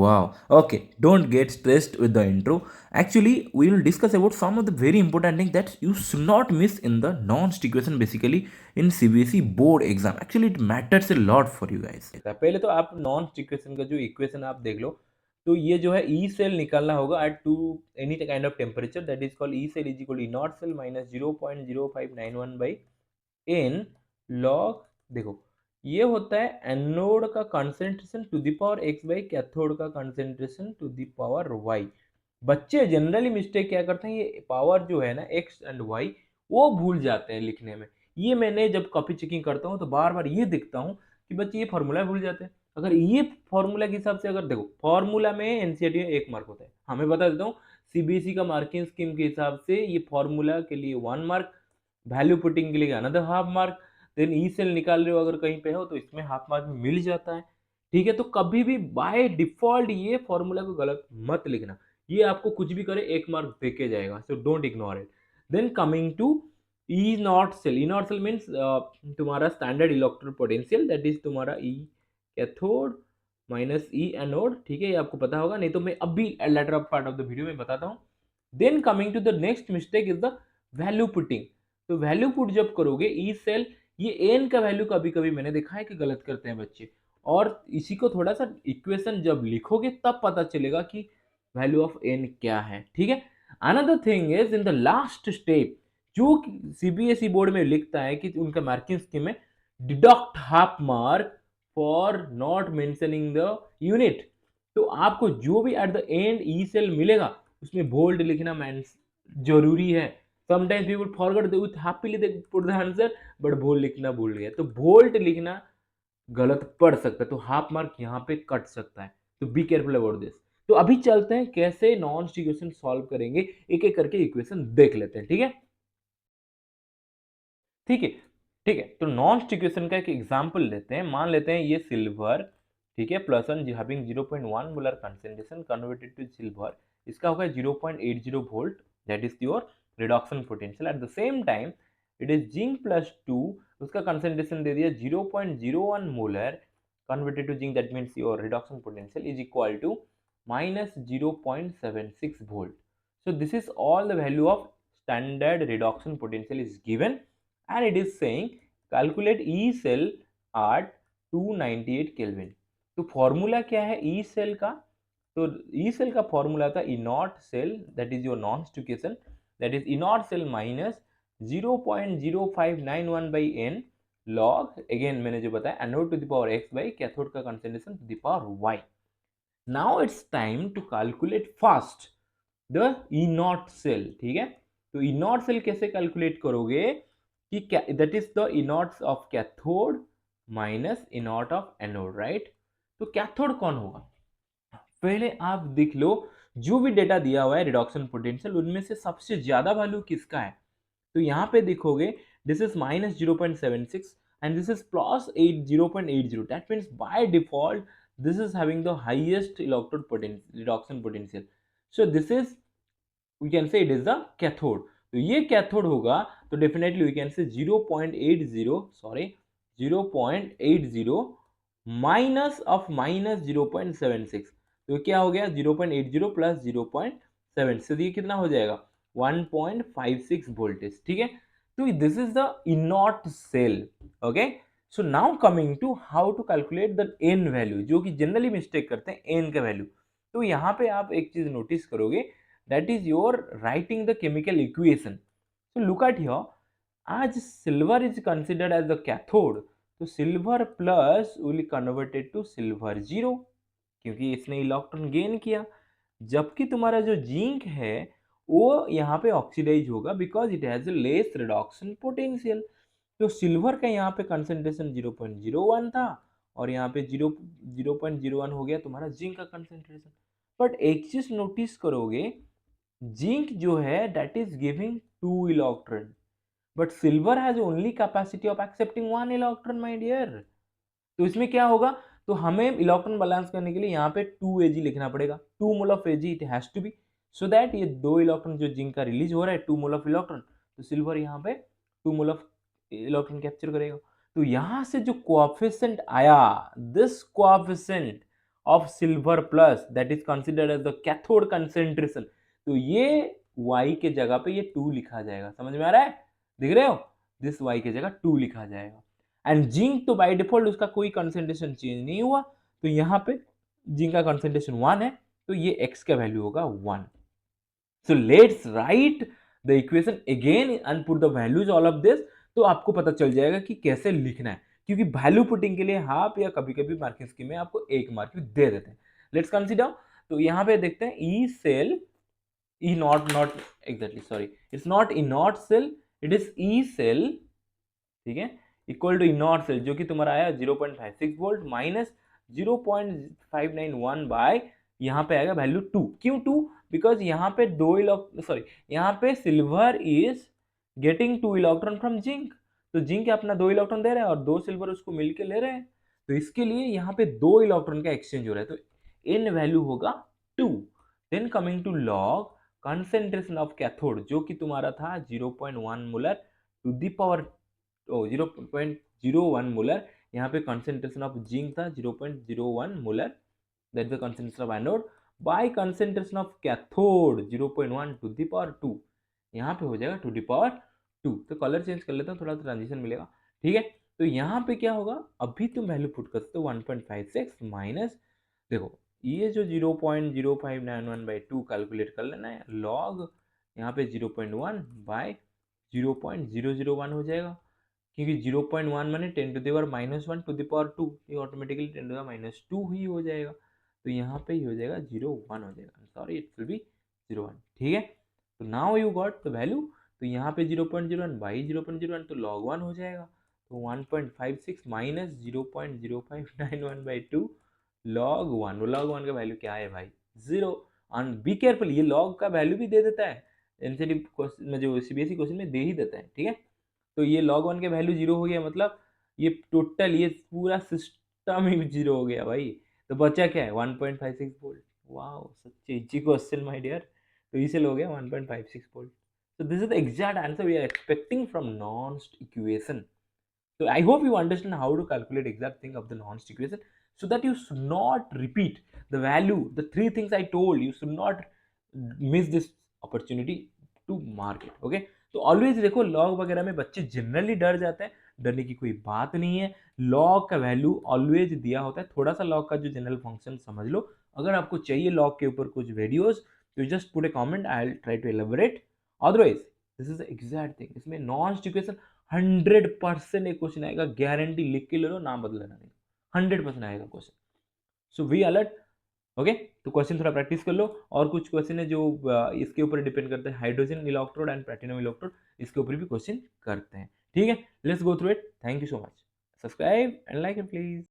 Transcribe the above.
Wow. Okay. Don't get stressed with the intro. Actually, we will discuss about some of the very important things that you should not miss in the non-stick question basically in CBSE board exam. Actually, it matters a lot for you guys. पहले तो आप non equation का जो equation आप देख लो, तो ये जो है ई सेल निकालना होगा at to any kind of temperature, that is called E cell is equal to naught cell minus 0.0591 by N log. देखो ये होता है एनोड का concentration to the power X by cathode का concentration to the power Y. बच्चे generally mistake क्या करते हैं, ये पावर जो है ना एक्स एंड वाई वो भूल जाते हैं लिखने में। ये मैंने जब कॉपी चेकिंग करता हूँ तो बार बार ये देखता हूँ कि बच्चे ये फार्मूला भूल जाते हैं। अगर ये फार्मूला के हिसाब से अगर देखो, फार्मूला में एनसीईआरटी में 1 मार्क होता है, हमें बता देता हूँ सीबीएसई का मार्किंग स्कीम के हिसाब से ये फार्मूला के लिए 1 मार्क, वैल्यू पुटिंग के लिए another half mark, then E cell निकाल रहे हो अगर कहीं पे हो तो इसमें हाफ मार्क में मिल जाता है। ठीक है, तो कभी भी बाय डिफॉल्ट ये फॉर्मूला को गलत मत लिखना, ये आपको कुछ भी करे 1 मार्क देके जाएगा, so don't ignore it. Then coming to E not cell means तुम्हारा standard electric potential, that is तुम्हारा E cathode minus E anode. ठीक है, ये आपको पता होगा, नहीं तो मैं अभी later of part of the video में बताता हूँ। Then coming to the next mistake is the value putting. तो वैल्यू पुट जब करोगे ई सेल, ये एन का वैल्यू कभी कभी मैंने देखा है कि गलत करते हैं बच्चे, और इसी को थोड़ा सा इक्वेशन जब लिखोगे तब पता चलेगा कि वैल्यू ऑफ एन क्या है। ठीक है, another thing is in the last step, जो सीबीएसई बोर्ड में लिखता है कि उनका मार्किंग स्कीम में deduct half mark for not mentioning the unit. तो आपको जो भी at the end E cell मिलेगा उसमें बोल्ड लिखना जरूरी है। Sometimes people forget, they with happily they put the answer, but bold लिखना भूल गया, तो बोल्ड लिखना गलत पड़ सकता है, तो हाफ मार्क यहाँ पे कट सकता है, तो बी केयरफुल अबाउट दिस। तो अभी चलते हैं कैसे नॉन इक्वेशन सॉल्व करेंगे, एक एक करके इक्वेशन देख लेते हैं। ठीक है, ठीक है, ठीक है, तो नॉन इक्वेशन का एक एग्जांपल लेते हैं। मान लेते हैं ये सिल्वर, ठीक है, plus one having 0.1 molar concentration converted to silver, इसका होगा 0.80 volt, that is your reduction potential. At the same time it is zinc plus 2, उसका कंसंट्रेशन दे दिया 0.01 molar converted to zinc, that means your reduction potential is equal to minus 0.76 volt. So this is all the value of standard reduction potential is given, and it is saying calculate E cell at 298 Kelvin। तो formula क्या है E cell का, तो E cell का formula था E not cell, that is your नॉन equation, that is E not cell minus 0.0591 by N log, again मैंने जो बताया anode to the power X by cathode का concentration to the power Y. Now it's time to calculate first the E not cell. ठीक है, तो E not cell कैसे calculate करोगे कि that is the E naught of cathode minus E naught of anode, right. तो cathode कौन होगा, पहले आप देख लो, जो भी डेटा दिया हुआ है रिडक्शन पोटेंशियल उनमें से सबसे ज्यादा वैल्यू किसका है। तो यहाँ पे देखोगे this is minus 0.76 and this is plus 0.80, that means by default this is having the highest electrode potential reduction potential, so this is we can say it is the cathode. तो ये cathode होगा, तो definitely we can से 0.80, sorry 0.80 minus of minus 0.76, तो क्या हो गया 0.80 plus 0.7, ये कितना हो जाएगा 1.56 वोल्टेज। ठीक है, तो this is the E naught cell. Okay, so now coming to how to calculate the N value, जो कि जनरली मिस्टेक करते हैं एन का वैल्यू। तो यहाँ पे आप एक चीज नोटिस करोगे, that is your writing the chemical equation। So look at here, as silver is considered as the cathode, तो silver plus will converted to silver zero, क्योंकि इसने इलेक्ट्रॉन गेन किया, जबकि तुम्हारा जो जिंक है वो यहाँ पे ऑक्सीडाइज होगा because it has less reduction potential. तो सिल्वर का यहाँ पे कंसेंट्रेशन 0.01 था और यहाँ पे 0.01 हो गया तुम्हारा जिंक का कंसेंट्रेशन। बट एक चीज नोटिस करोगे, जिंक जो है that is giving 2 electron, but silver has only capacity of accepting 1 electron my dear. तो इसमें क्या होगा, तो हमें इलेक्ट्रॉन बैलेंस करने के लिए यहाँ पे 2 Ag लिखना पड़ेगा, 2 mole of Ag it has to be, so that ये 2 इलेक्ट्रॉन जो जिंक का रिलीज हो रहा है 2 मोल ऑफ इलेक्ट्रॉन, तो सिल्वर यहाँ पे 2 मोल ऑफ इलेक्ट्रॉन कैप्चर करेगा। तो यहाँ से जो कोएफिशिएंट आया, this coefficient of silver plus that is considered as the cathode concentration, तो ये y के जगह पे ये 2 लिखा जाएगा। समझ में आ रहा है? दिख रहे हो? दिस y के जगह 2 लिखा जाएगा। एंड जिंक तो बाय डिफॉल्ट उसका कोई कंसेंट्रेशन चेंज नहीं हुआ, तो यहाँ पे जिंक का कंसेंट्रेशन 1 है, तो ये x का वैल्यू होगा 1। So let's write the equation again and put the values all of this, तो आपको पता चल जाएगा कि कैसे लिखना है, क्योंकि वैल्यू पुटिंग के लिए हाफ या कभी कभी मार्किंग स्कीम में आपको 1 मार्क भी दे देते हैं। लेट्स कंसीडर, तो यहाँ पे देखते हैं E cell, E not exactly sorry, it's not E not cell, it is E cell, ठीक है, equal to E not cell जो कि तुम्हारा आया 0.56 वोल्ट माइनस 0.591 बाय यहाँ पे आएगा वैल्यू 2। क्यों 2? बिकॉज यहाँ पे यहाँ पे silver is getting 2 electron from zinc, तो जिंक अपना 2 इलेक्ट्रॉन दे रहा है और 2 सिल्वर उसको मिलके ले रहे हैं, तो इसके लिए यहाँ पे 2 इलेक्ट्रॉन का एक्सचेंज हो रहा है, तो इन वैल्यू होगा 2। Then coming to log concentration of cathode जो कि तुम्हारा था 0.1 molar to the power 0.01 molar, यहाँ पे कंसेंट्रेशन ऑफ जिंक था 0.01 molar, that the concentration of anode by concentration of cathode 0.1 to the power 2, यहाँ पे हो जाएगा टू द पावर 2। तो कलर चेंज कर लेता हूँ, थोड़ा ट्रांजिशन मिलेगा, ठीक है। तो यहाँ पे क्या होगा, अभी तुम वैल्यू पुट कर सकते हो 1.56 माइनस, देखो ये जो 0.0591/2 कैलकुलेट कर लेना है, लॉग यहाँ पे 0.1 बाय 0.001 हो जाएगा, क्योंकि 0.1 माने 10 to the power -1 to the power 2, ये ऑटोमेटिकली 10 टू द पावर -2 ही हो जाएगा, तो यहाँ पे ही हो जाएगा 0.1 हो जाएगा, सॉरी इट विल बी 0.1, ठीक है। तो now you got the value, तो यहाँ पे 0.01 बाई 0.01 तो log 1 हो जाएगा, तो 1.56 माइनस 0.0591/2 log 1, वो log 1 का वैल्यू क्या है भाई, 0। एंड बी केयरफुल, ये log का वैल्यू भी दे देता है, एनसीटी क्वेश्चन में जो सीबीएसई क्वेश्चन में दे ही देता है, ठीक है। तो ये log 1 के वैल्यू 0 हो गया, मतलब ये टोटल ये पूरा सिस्टम ही 0 हो गया भाई, तो बचा क्या है 1.56 volt. Wow such easy question my dear, तो इसे हो गया 1.56 volt. So this is the exact answer we are expecting from Nernst equation. So I hope you understand how to calculate exact thing of the Nernst equation, so that you should not repeat the value, the 3 things I told you should not miss this opportunity to mark it, okay। तो always देखो log वगैरह में बच्चे generally डर जाते हैं, डरने की कोई बात नहीं है, लॉग का वैल्यू ऑलवेज दिया होता है, थोड़ा सा लॉग का जो जनरल फंक्शन समझ लो। अगर आपको चाहिए लॉग के ऊपर कुछ वीडियोस तो just put a comment, I will try to elaborate, otherwise this is the exact thing. इसमें नॉन्स्ट इक्वेशन 100% एक क्वेश्चन आएगा, गारंटी, लिख के ले लो, नाम बदलना नहीं, 100% आएगा question. So we alert, okay. तो क्वेश्चन थोड़ा प्रैक्टिस कर लो, और कुछ क्वेश्चन है जो इसके ऊपर डिपेंड करते हैं, hydrogen electrode and platinum electrode, इसके ऊपर भी क्वेश्चन करते हैं, ठीक है। Let's go through it, thank you so much, subscribe and like it please.